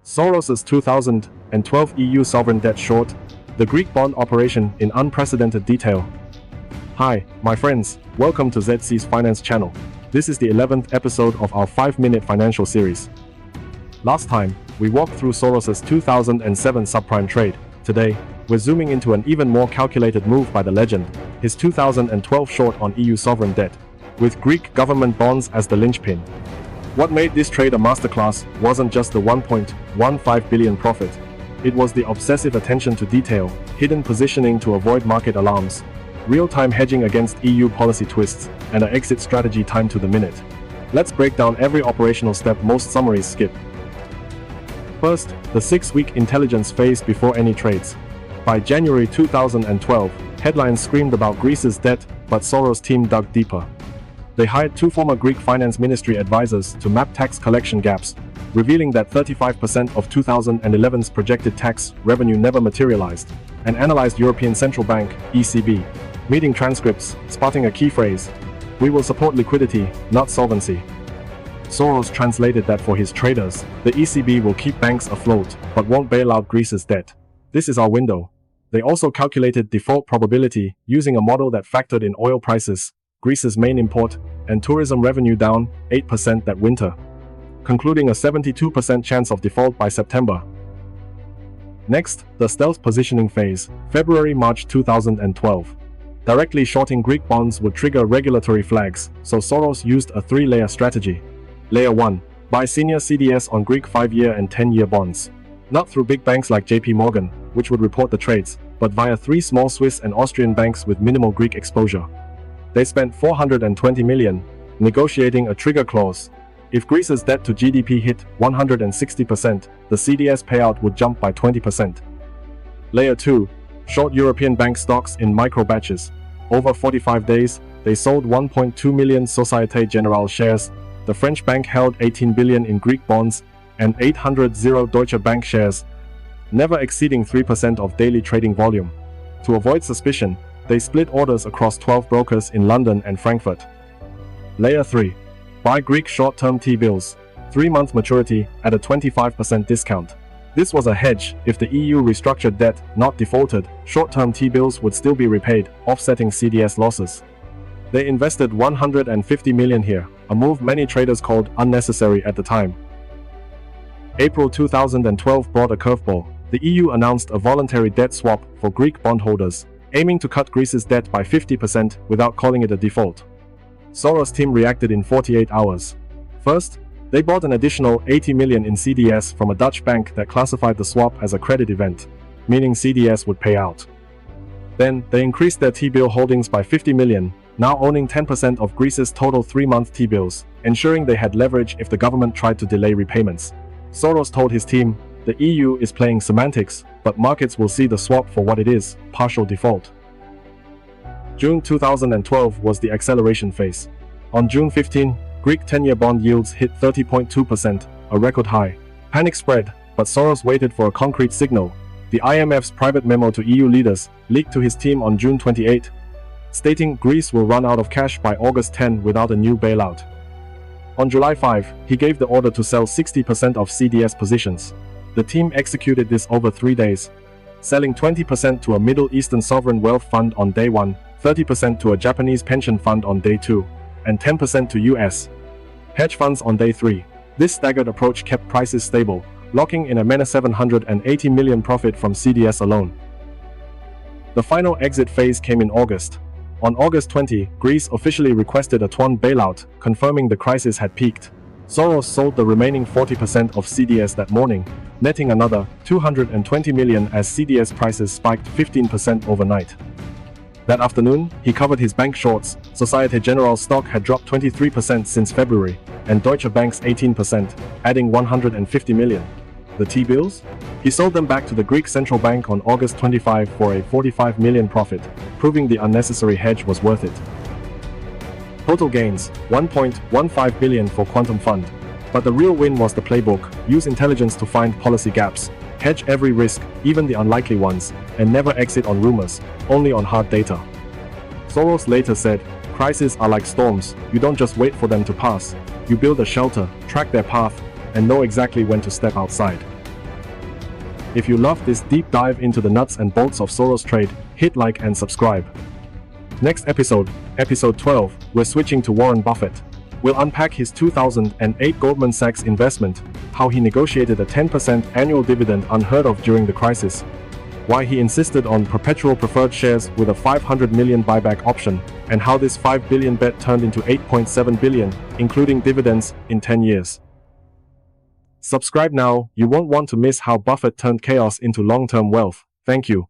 Soros's 2012 EU sovereign debt short, the Greek bond operation in unprecedented detail. Hi, my friends, welcome to ZC's Finance channel. This is the 11th episode of our 5-minute financial series. Last time, we walked through Soros's 2007 subprime trade. Today, we're zooming into an even more calculated move by the legend, his 2012 short on EU sovereign debt, with Greek government bonds as the linchpin. What made this trade a masterclass wasn't just the 1.15 billion profit. It was the obsessive attention to detail, hidden positioning to avoid market alarms, real-time hedging against EU policy twists, and an exit strategy timed to the minute. Let's break down every operational step most summaries skip. First, the 6-week intelligence phase before any trades. By January 2012, headlines screamed about Greece's debt, but Soros' team dug deeper. They hired 2 former Greek finance ministry advisors to map tax collection gaps, revealing that 35% of 2011's projected tax revenue never materialized, and analyzed European Central Bank (ECB) meeting transcripts, spotting a key phrase: "We will support liquidity, not solvency." Soros translated that for his traders, the ECB will keep banks afloat, but won't bail out Greece's debt. This is our window. They also calculated default probability using a model that factored in oil prices, Greece's main import, and tourism revenue down 8% that winter, concluding a 72% chance of default by September. Next, the stealth positioning phase, February-March 2012. Directly shorting Greek bonds would trigger regulatory flags, so Soros used a 3-layer strategy. Layer 1. Buy senior CDS on Greek 5-year and 10-year bonds. Not through big banks like JP Morgan, which would report the trades, but via 3 small Swiss and Austrian banks with minimal Greek exposure. They spent 420 million, negotiating a trigger clause. If Greece's debt to GDP hit 160%, the CDS payout would jump by 20%. Layer 2. Short European bank stocks in micro batches. Over 45 days, they sold 1.2 million Société Générale shares. The French bank held 18 billion in Greek bonds and 800 Deutsche Bank shares, never exceeding 3% of daily trading volume. To avoid suspicion, they split orders across 12 brokers in London and Frankfurt. Layer 3. Buy Greek short-term T-bills, 3-month maturity, at a 25% discount. This was a hedge. If the EU restructured debt, not defaulted, short-term T-bills would still be repaid, offsetting CDS losses. They invested 150 million here, a move many traders called unnecessary at the time. April 2012 brought a curveball. The EU announced a voluntary debt swap for Greek bondholders, aiming to cut Greece's debt by 50% without calling it a default. Soros' team reacted in 48 hours. First, they bought an additional 80 million in CDS from a Dutch bank that classified the swap as a credit event, meaning CDS would pay out. Then, they increased their T-bill holdings by 50 million, now owning 10% of Greece's total 3-month T-bills, ensuring they had leverage if the government tried to delay repayments. Soros told his team, "The EU is playing semantics, but markets will see the swap for what it is, partial default." June 2012 was the acceleration phase. On June 15, Greek 10-year bond yields hit 30.2%, a record high. Panic spread, but Soros waited for a concrete signal. The IMF's private memo to EU leaders leaked to his team on June 28, stating Greece will run out of cash by August 10 without a new bailout. On July 5, he gave the order to sell 60% of CDS positions. The team executed this over 3 days, selling 20% to a Middle Eastern sovereign wealth fund on day 1, 30% to a Japanese pension fund on day 2, and 10% to US hedge funds on day 3. This staggered approach kept prices stable, locking in a MENA 780 million profit from CDS alone. The final exit phase came in August. On August 20, Greece officially requested a Tuan bailout, confirming the crisis had peaked. Soros sold the remaining 40% of CDS that morning, netting another 220 million as CDS prices spiked 15% overnight. That afternoon, he covered his bank shorts. Société Générale stock had dropped 23% since February, and Deutsche Bank's 18%, adding 150 million. The T-bills? He sold them back to the Greek Central Bank on August 25 for a 45 million profit, proving the unnecessary hedge was worth it. Total gains, 1.15 billion for Quantum Fund. But the real win was the playbook: use intelligence to find policy gaps, hedge every risk, even the unlikely ones, and never exit on rumors, only on hard data. Soros later said, "Crises are like storms, you don't just wait for them to pass. You build a shelter, track their path, and know exactly when to step outside." If you love this deep dive into the nuts and bolts of Soros trade, hit like and subscribe. Next episode, episode 12, we're switching to Warren Buffett. We'll unpack his 2008 Goldman Sachs investment, how he negotiated a 10% annual dividend unheard of during the crisis, why he insisted on perpetual preferred shares with a $500 million buyback option, and how this $5 billion bet turned into $8.7 billion, including dividends, in 10 years. Subscribe now, you won't want to miss how Buffett turned chaos into long-term wealth. Thank you.